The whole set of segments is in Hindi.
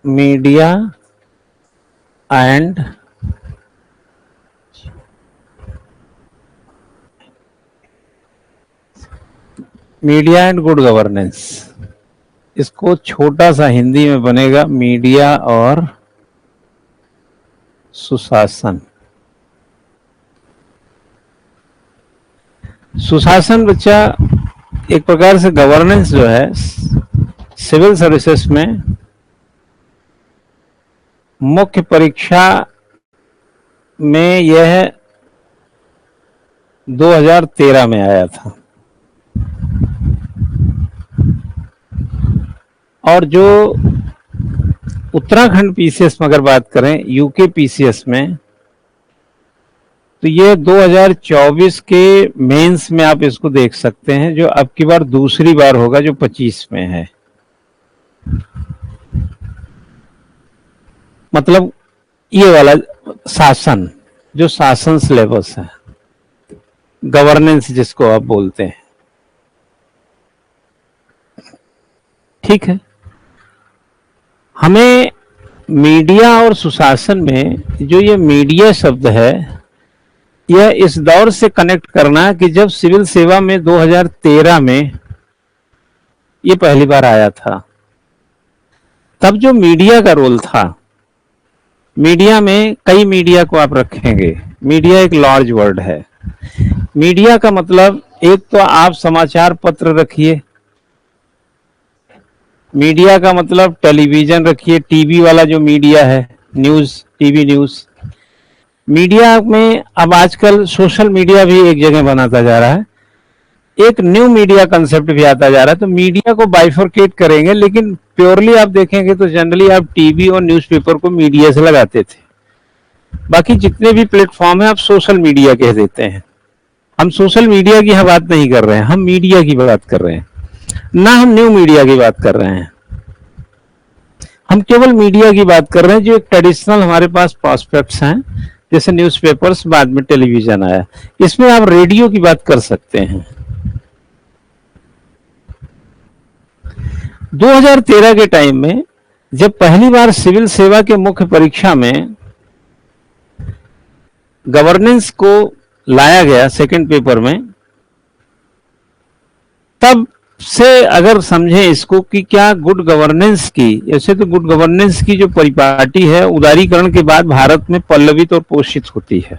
मीडिया एंड गुड गवर्नेंस, इसको छोटा सा हिंदी में बनेगा मीडिया और सुशासन। सुशासन बच्चा एक प्रकार से गवर्नेंस जो है सिविल सर्विसेज में मुख्य परीक्षा में यह 2013 में आया था, और जो उत्तराखंड पीसीएस में अगर बात करें, यूके पीसीएस में, तो ये 2024 के मेंस में आप इसको देख सकते हैं, जो अब की बार दूसरी बार होगा, जो 25 में है। मतलब ये वाला शासन, जो शासन सिलेबस है, गवर्नेंस जिसको आप बोलते हैं, ठीक है। हमें मीडिया और सुशासन में जो ये मीडिया शब्द है, यह इस दौर से कनेक्ट करना कि जब सिविल सेवा में 2013 में ये पहली बार आया था, तब जो मीडिया का रोल था, मीडिया में कई मीडिया को आप रखेंगे, मीडिया एक लार्ज वर्ड है। मीडिया का मतलब एक तो आप समाचार पत्र रखिए, मीडिया का मतलब टेलीविजन रखिए, टीवी वाला जो मीडिया है, न्यूज, टीवी न्यूज। मीडिया में अब आजकल सोशल मीडिया भी एक जगह बनाता जा रहा है, एक न्यू मीडिया कंसेप्ट भी आता जा रहा है। तो मीडिया को बाइफरकेट करेंगे, लेकिन प्योरली आप देखेंगे तो जनरली आप टीवी और न्यूज़पेपर को मीडिया से लगाते थे। बाकी जितने भी प्लेटफॉर्म है आप सोशल मीडिया कह देते हैं। हम सोशल मीडिया की बात नहीं कर रहे हैं, हम मीडिया की बात कर रहे हैं, ना हम न्यू मीडिया की बात कर रहे हैं। हम केवल मीडिया की बात कर रहे हैं जो एक ट्रेडिशनल हमारे पास प्रोस्पेक्ट्स हैं, जैसे न्यूज़पेपर्स, बाद में टेलीविजन आया। इसमें आप रेडियो की बात कर सकते हैं। 2013 के टाइम में जब पहली बार सिविल सेवा के मुख्य परीक्षा में गवर्नेंस को लाया गया सेकंड पेपर में, तब से अगर समझें इसको कि क्या गुड गवर्नेंस की, ऐसे तो गुड गवर्नेंस की जो परिपाटी है उदारीकरण के बाद भारत में पल्लवित और पोषित होती है।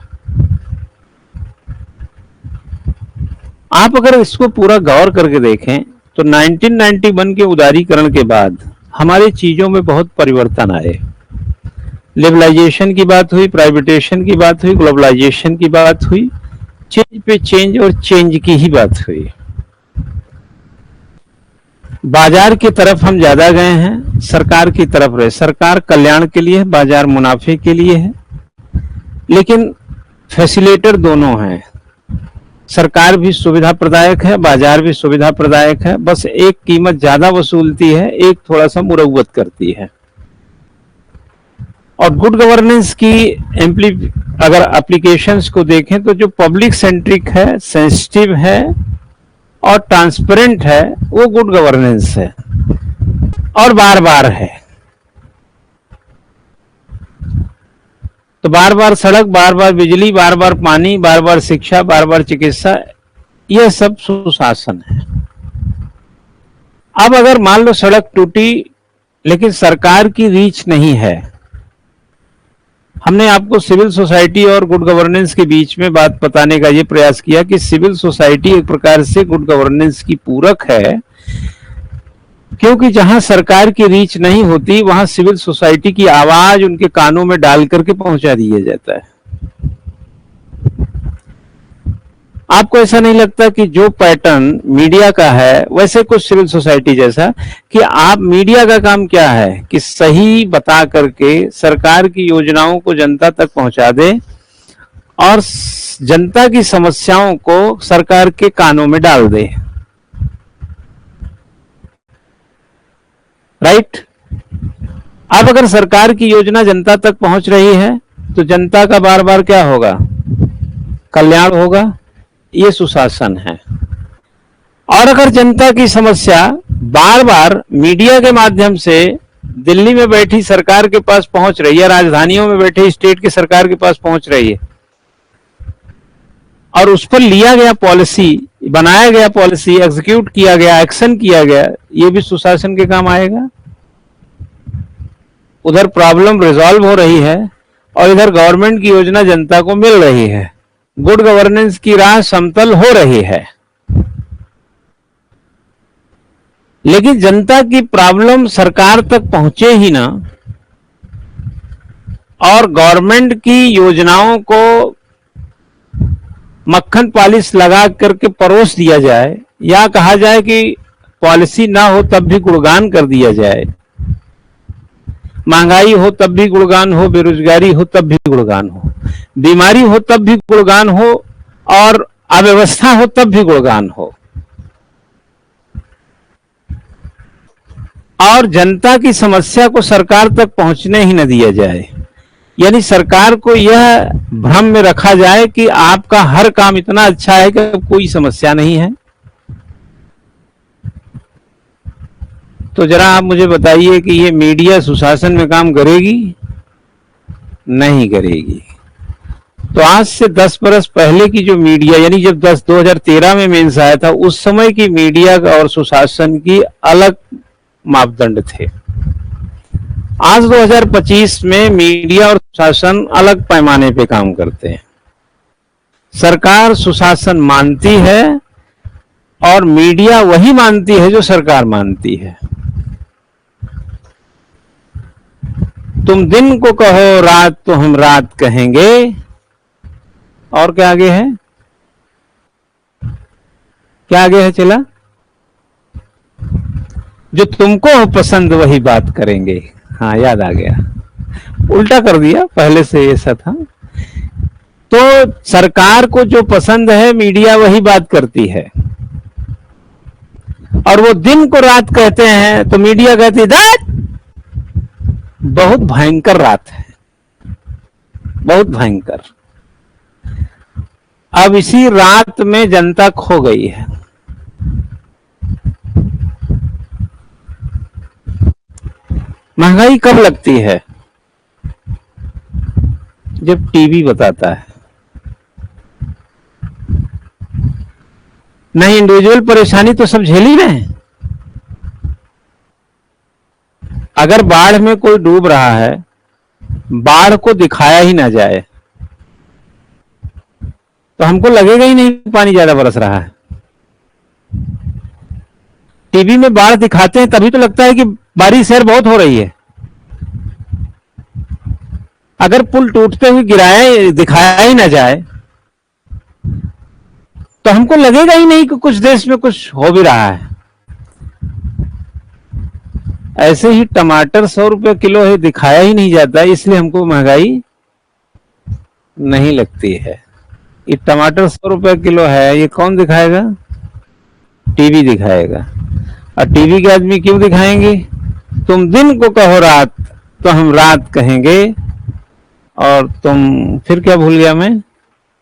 आप अगर इसको पूरा गौर करके देखें तो 1991 के उदारीकरण के बाद हमारी चीजों में बहुत परिवर्तन आए। लिबरलाइजेशन की बात हुई, प्राइवेटेशन की बात हुई, ग्लोबलाइजेशन की बात हुई, चेंज पे चेंज और चेंज की ही बात हुई। बाजार की तरफ हम ज्यादा गए हैं, सरकार की तरफ रहे। सरकार कल्याण के लिए है, बाजार मुनाफे के लिए है, लेकिन फैसिलिटेटर दोनों हैं। सरकार भी सुविधा प्रदायक है, बाजार भी सुविधा प्रदायक है, बस एक कीमत ज्यादा वसूलती है, एक थोड़ा सा मुरव्वत करती है। और गुड गवर्नेंस की अगर एप्लीकेशंस को देखें तो जो पब्लिक सेंट्रिक है, सेंसिटिव है और ट्रांसपेरेंट है, वो गुड गवर्नेंस है और बार बार है। तो बार बार सड़क, बार बार बिजली, बार बार पानी, बार बार शिक्षा, बार बार चिकित्सा, यह सब सुशासन है। अब अगर मान लो सड़क टूटी लेकिन सरकार की रीच नहीं है, हमने आपको सिविल सोसाइटी और गुड गवर्नेंस के बीच में बात बताने का ये प्रयास किया कि सिविल सोसाइटी एक प्रकार से गुड गवर्नेंस की पूरक है, क्योंकि जहां सरकार की रीच नहीं होती वहां सिविल सोसाइटी की आवाज उनके कानों में डाल करके पहुंचा दिया जाता है। आपको ऐसा नहीं लगता कि जो पैटर्न मीडिया का है वैसे कुछ सिविल सोसाइटी जैसा, कि आप मीडिया का काम क्या है कि सही बता करके सरकार की योजनाओं को जनता तक पहुंचा दे और जनता की समस्याओं को सरकार के कानों में डाल दे, राइट? अब अगर सरकार की योजना जनता तक पहुंच रही है तो जनता का बार बार क्या होगा? कल्याण होगा। ये सुशासन है। और अगर जनता की समस्या बार बार मीडिया के माध्यम से दिल्ली में बैठी सरकार के पास पहुंच रही है, राजधानियों में बैठे स्टेट की सरकार के पास पहुंच रही है, और उस पर लिया गया पॉलिसी, बनाया गया पॉलिसी, एग्जीक्यूट किया गया, एक्शन किया गया, ये भी सुशासन के काम आएगा। उधर प्रॉब्लम रिजॉल्व हो रही है और इधर गवर्नमेंट की योजना जनता को मिल रही है, गुड गवर्नेंस की राह समतल हो रही है। लेकिन जनता की प्रॉब्लम सरकार तक पहुंचे ही ना, और गवर्नमेंट की योजनाओं को मक्खन पॉलिश लगा करके परोस दिया जाए, या कहा जाए कि पॉलिसी ना हो तब भी गुणगान कर दिया जाए, महंगाई हो तब भी गुणगान हो, बेरोजगारी हो तब भी गुणगान हो, बीमारी हो तब भी गुणगान हो, और अव्यवस्था हो तब भी गुणगान हो, और जनता की समस्या को सरकार तक पहुंचने ही न दिया जाए। यानी सरकार को यह भ्रम में रखा जाए कि आपका हर काम इतना अच्छा है कि कोई समस्या नहीं है। तो जरा आप मुझे बताइए कि ये मीडिया सुशासन में काम करेगी? नहीं करेगी। तो आज से 10 बरस पहले की जो मीडिया, यानी जब 2013 में मेंस आया था, उस समय की मीडिया और सुशासन की अलग मापदंड थे। आज 2025 में मीडिया और सुशासन अलग पैमाने पे काम करते हैं। सरकार सुशासन मानती है और मीडिया वही मानती है जो सरकार मानती है। तुम दिन को कहो रात तो हम रात कहेंगे, और क्या आगे है, क्या आगे है चला, जो तुमको हो पसंद वही बात करेंगे। हाँ, याद आ गया, उल्टा कर दिया, पहले से ऐसा था। तो सरकार को जो पसंद है मीडिया वही बात करती है, और वो दिन को रात कहते हैं तो मीडिया कहती है बहुत भयंकर रात है, बहुत भयंकर। अब इसी रात में जनता खो गई है। महंगाई कब लगती है? जब टीवी बताता है। नहीं, इंडिविजुअल परेशानी तो सब झेल ही रहे हैं। अगर बाढ़ में कोई डूब रहा है, बाढ़ को दिखाया ही ना जाए तो हमको लगेगा ही नहीं पानी ज्यादा बरस रहा है। टीवी में बाढ़ दिखाते हैं तभी तो लगता है कि बारिश शहर बहुत हो रही है। अगर पुल टूटते हुए गिराया दिखाया ही ना जाए तो हमको लगेगा ही नहीं कि कुछ देश में कुछ हो भी रहा है। ऐसे ही टमाटर 100 रुपये किलो है, दिखाया ही नहीं जाता, इसलिए हमको महंगाई नहीं लगती है। ये टमाटर 100 रुपये किलो है, ये कौन दिखाएगा? टीवी दिखाएगा। और टीवी के आदमी क्यों दिखाएंगे? तुम दिन को कहो रात तो हम रात कहेंगे, और तुम फिर क्या भूल गया मैं,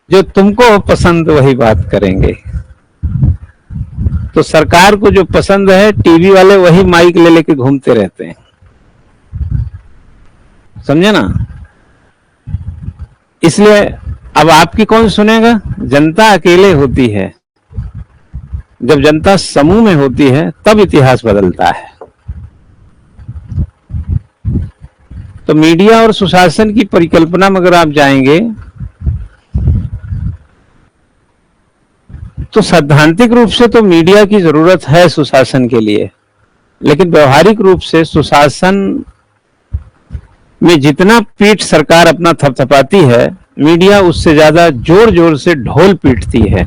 जो तुमको पसंद वही बात करेंगे। तो सरकार को जो पसंद है टीवी वाले वही माइक ले लेके घूमते रहते हैं, समझे ना। इसलिए अब आपकी कौन सुनेगा? जनता अकेले होती है। जब जनता समूह में होती है तब इतिहास बदलता है। तो मीडिया और सुशासन की परिकल्पना में अगर आप जाएंगे तो सैद्धांतिक रूप से तो मीडिया की जरूरत है सुशासन के लिए, लेकिन व्यवहारिक रूप से सुशासन में जितना पीठ सरकार अपना थपथपाती है, मीडिया उससे ज्यादा जोर जोर से ढोल पीटती है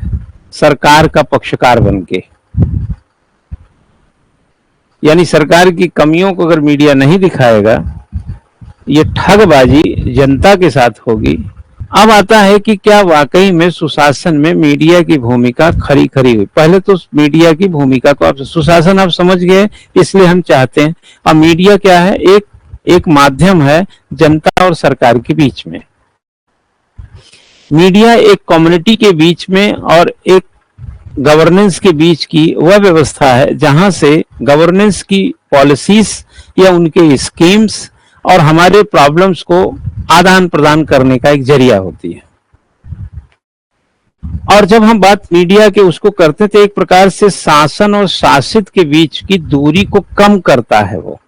सरकार का पक्षकार बनके। यानी सरकार की कमियों को अगर मीडिया नहीं दिखाएगा, ये ठगबाजी जनता के साथ होगी। अब आता है कि क्या वाकई में सुशासन में मीडिया की भूमिका खरी खरी हुई? पहले तो मीडिया की भूमिका को आप, सुशासन आप समझ गए, इसलिए हम चाहते हैं। अब मीडिया क्या है? एक माध्यम है जनता और सरकार के बीच में। मीडिया एक कम्युनिटी के बीच में और एक गवर्नेंस के बीच की वह व्यवस्था है जहां से गवर्नेंस की पॉलिसीज या उनके स्कीम्स और हमारे प्रॉब्लम्स को आदान प्रदान करने का एक जरिया होती है। और जब हम बात मीडिया के उसको करते तो एक प्रकार से शासन और शासित के बीच की दूरी को कम करता है वो,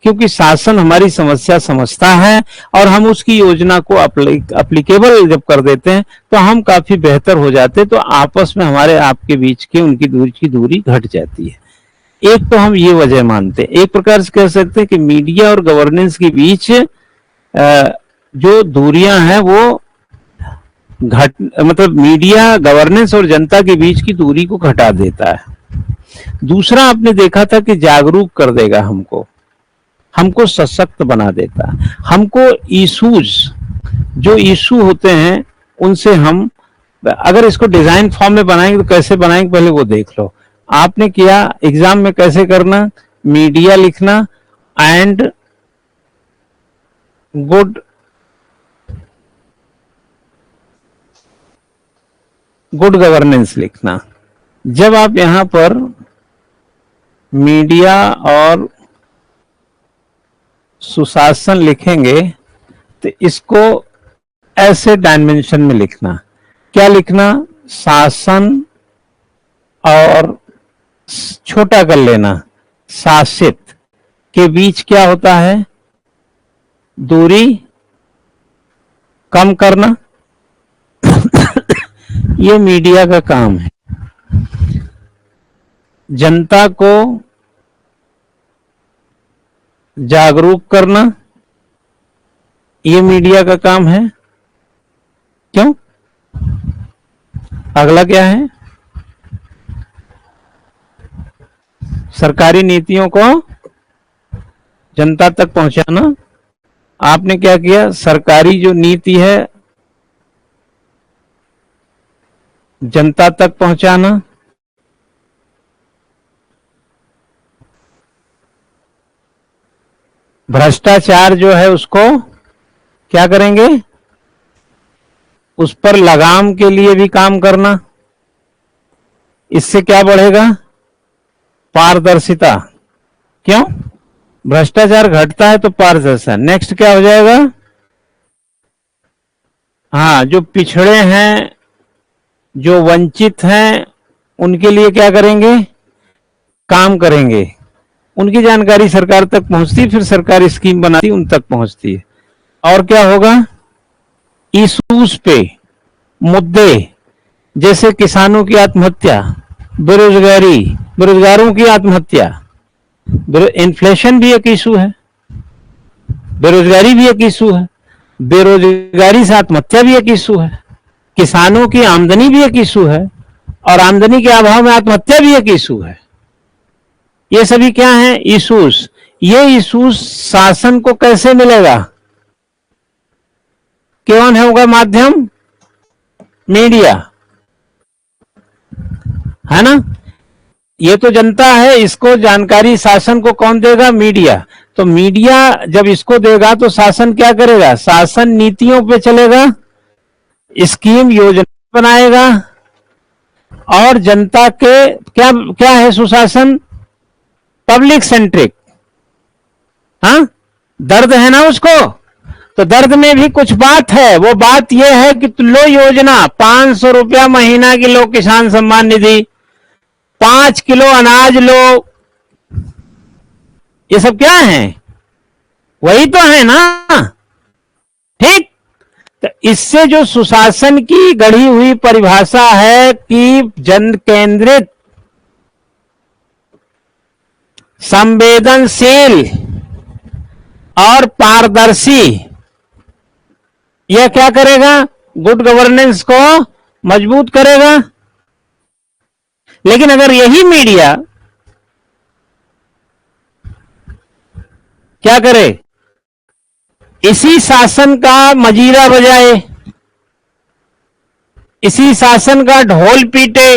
क्योंकि शासन हमारी समस्या समझता है और हम उसकी योजना को अप्लीकेबल जब कर देते हैं तो हम काफी बेहतर हो जाते हैं, तो आपस में हमारे आपके बीच की उनकी दूरी घट जाती है। एक तो हम ये वजह मानते हैं। एक प्रकार से कह सकते हैं कि मीडिया और गवर्नेंस के बीच जो दूरियां हैं वो मतलब मीडिया गवर्नेंस और जनता के बीच की दूरी को घटा देता है। दूसरा आपने देखा था कि जागरूक कर देगा हमको सशक्त बना देता है, हमको इश्यूज जो इशू होते हैं उनसे हम, अगर इसको डिजाइन फॉर्म में बनाएंगे तो कैसे बनाएंगे पहले वो देख लो। आपने किया एग्जाम में कैसे करना, मीडिया लिखना एंड गुड गवर्नेंस लिखना। जब आप यहां पर मीडिया और सुशासन लिखेंगे तो इसको ऐसे डायमेंशन में लिखना। क्या लिखना, शासन और छोटा कर लेना, शासित के बीच क्या होता है, दूरी कम करना। ये मीडिया का काम है। जनता को जागरूक करना ये मीडिया का काम है। क्यों? अगला क्या है, सरकारी नीतियों को जनता तक पहुंचाना। आपने क्या किया, सरकारी जो नीति है जनता तक पहुंचाना। भ्रष्टाचार जो है उसको क्या करेंगे, उस पर लगाम के लिए भी काम करना। इससे क्या बढ़ेगा, पारदर्शिता। क्यों? भ्रष्टाचार घटता है तो पारदर्शिता। नेक्स्ट क्या हो जाएगा, हाँ, जो पिछड़े हैं, जो वंचित हैं, उनके लिए क्या करेंगे, काम करेंगे। उनकी जानकारी सरकार तक पहुंचती, फिर सरकार स्कीम बनाती, उन तक पहुंचती है। और क्या होगा, इश्यूज पे मुद्दे जैसे किसानों की आत्महत्या, बेरोजगारी, बेरोजगारों की आत्महत्या, इन्फ्लेशन भी एक इशू है, बेरोजगारी भी एक इशू है, बेरोजगारी से आत्महत्या भी एक इशू है, किसानों की आमदनी भी एक इशू है और आमदनी के अभाव में आत्महत्या भी एक इशू है। ये सभी क्या है, इशूज। ये इशूज शासन को कैसे मिलेगा, कौन होगा माध्यम, मीडिया, है ना। ये तो जनता है, इसको जानकारी शासन को कौन देगा, मीडिया। तो मीडिया जब इसको देगा तो शासन क्या करेगा, शासन नीतियों पे चलेगा, स्कीम योजना बनाएगा और जनता के क्या क्या है सुशासन, पब्लिक सेंट्रिक। हाँ, दर्द है ना उसको, तो दर्द में भी कुछ बात है। वो बात यह है कि लो योजना, 500 रुपया महीना की लो किसान सम्मान निधि, 5 किलो अनाज लो, ये सब क्या है, वही तो है ना। ठीक, तो इससे जो सुशासन की गढ़ी हुई परिभाषा है कि जन केंद्रित, संवेदनशील और पारदर्शी, यह क्या करेगा, गुड गवर्नेंस को मजबूत करेगा। लेकिन अगर यही मीडिया क्या करे, इसी शासन का मजीरा बजाए, इसी शासन का ढोल पीटे,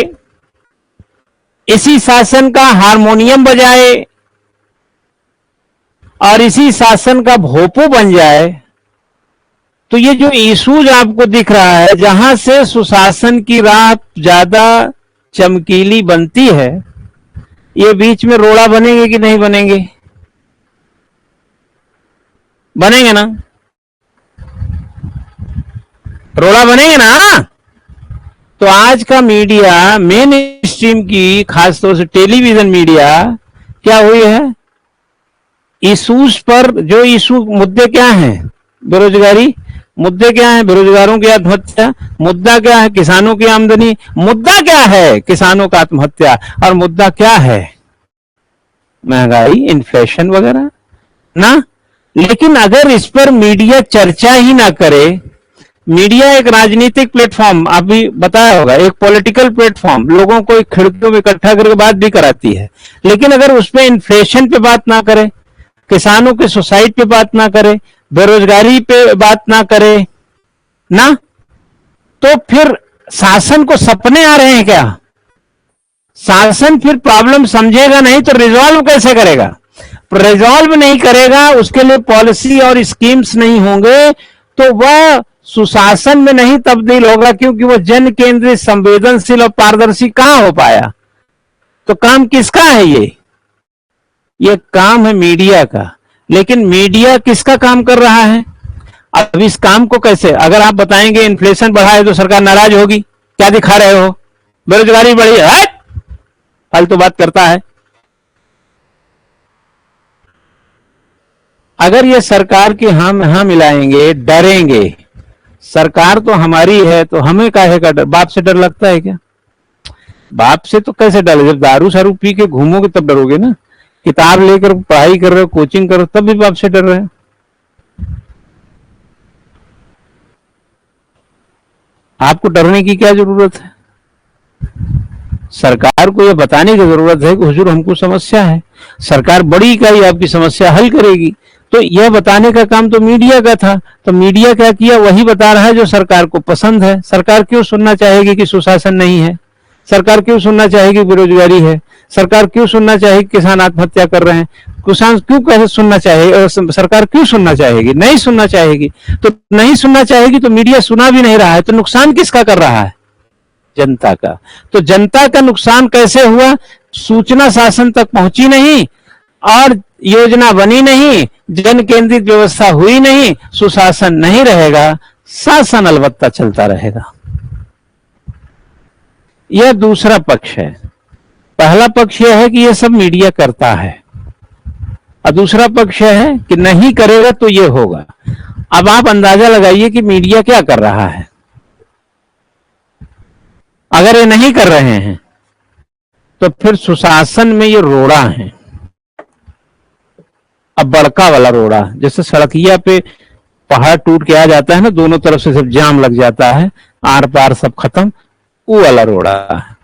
इसी शासन का हारमोनियम बजाए और इसी शासन का भोपू बन जाए, तो ये जो इशूज आपको दिख रहा है, जहां से सुशासन की राह ज्यादा चमकीली बनती है, ये बीच में रोड़ा बनेंगे कि नहीं बनेंगे? बनेंगे ना, रोड़ा बनेंगे ना। तो आज का मीडिया, मेन स्ट्रीम की, खासतौर से टेलीविजन मीडिया क्या हुई है? इशूज पर, जो इशू मुद्दे क्या हैं? बेरोजगारी, मुद्दे क्या है? बेरोजगारों की आत्महत्या। मुद्दा क्या है? किसानों की आमदनी। मुद्दा क्या है? किसानों का आत्महत्या। और मुद्दा क्या है? महंगाई, इन्फ्लेशन वगैरह ना। लेकिन अगर इस पर मीडिया चर्चा ही ना करे, मीडिया एक राजनीतिक प्लेटफॉर्म, अभी बताया होगा, एक पॉलिटिकल प्लेटफॉर्म, लोगों को एक खिड़कियों में इकट्ठा करके बात भी कराती है, लेकिन अगर उस पर इन्फ्लेशन पे बात ना करे, किसानों के सुसाइड पे बात ना करे, बेरोजगारी पे बात ना करे ना, तो फिर शासन को सपने आ रहे हैं क्या? शासन फिर प्रॉब्लम समझेगा नहीं तो रिजॉल्व कैसे करेगा? रिजॉल्व नहीं करेगा, उसके लिए पॉलिसी और स्कीम्स नहीं होंगे, तो वह सुशासन में नहीं तब्दील होगा, क्योंकि वह जन केंद्रित, संवेदनशील और पारदर्शी कहां हो पाया। तो काम किसका है? ये काम है मीडिया का। लेकिन मीडिया किसका काम कर रहा है? अब इस काम को कैसे, अगर आप बताएंगे इन्फ्लेशन बढ़ा है तो सरकार नाराज होगी, क्या दिखा रहे हो, बेरोजगारी बढ़ी है, फालतू बात करता है। अगर ये सरकार की हाँ मिलाएंगे, डरेंगे, सरकार तो हमारी है तो हमें काहे का डर? बाप से डर लगता है क्या? बाप से तो कैसे डर? जब दारू शारू पी के घूमोगे तब डरोगे ना। किताब लेकर पढ़ाई कर रहे हो, कोचिंग कर रहे हो, तब भी बाप से डर रहे हो। आपको डरने की क्या जरूरत है? सरकार को यह बताने की जरूरत है कि हुजूर हमको समस्या है, सरकार बड़ी इकाई आपकी समस्या हल करेगी। तो यह बताने का काम तो मीडिया का था। तो मीडिया क्या किया? वही बता रहा है जो सरकार को पसंद है। सरकार क्यों सुनना चाहेगी कि सुशासन नहीं है? सरकार क्यों सुनना चाहेगी बेरोजगारी है? सरकार क्यों सुनना चाहेगी किसान आत्महत्या कर रहे हैं? किसान क्यों कैसे सुनना चाहेगी? सरकार क्यों सुनना चाहेगी? नहीं सुनना चाहेगी। तो नहीं सुनना चाहेगी तो मीडिया सुना भी नहीं रहा है, तो नुकसान किसका कर रहा है? जनता का। तो जनता का नुकसान कैसे हुआ? सूचना शासन तक पहुंची नहीं, और योजना बनी नहीं, जन केंद्रित व्यवस्था हुई नहीं, सुशासन नहीं रहेगा, शासन अलबत्ता चलता रहेगा। यह दूसरा पक्ष है। पहला पक्ष यह है कि यह सब मीडिया करता है, और दूसरा पक्ष है कि नहीं करेगा तो यह होगा। अब आप अंदाजा लगाइए कि मीडिया क्या कर रहा है। अगर ये नहीं कर रहे हैं तो फिर सुशासन में ये रोड़ा है। अब बड़का वाला रोड़ा, जैसे सड़किया पे पहाड़ टूट के आ जाता है ना, दोनों तरफ से सब जाम लग जाता है, आर पार सब खत्म, वो वाला रोड़ा है।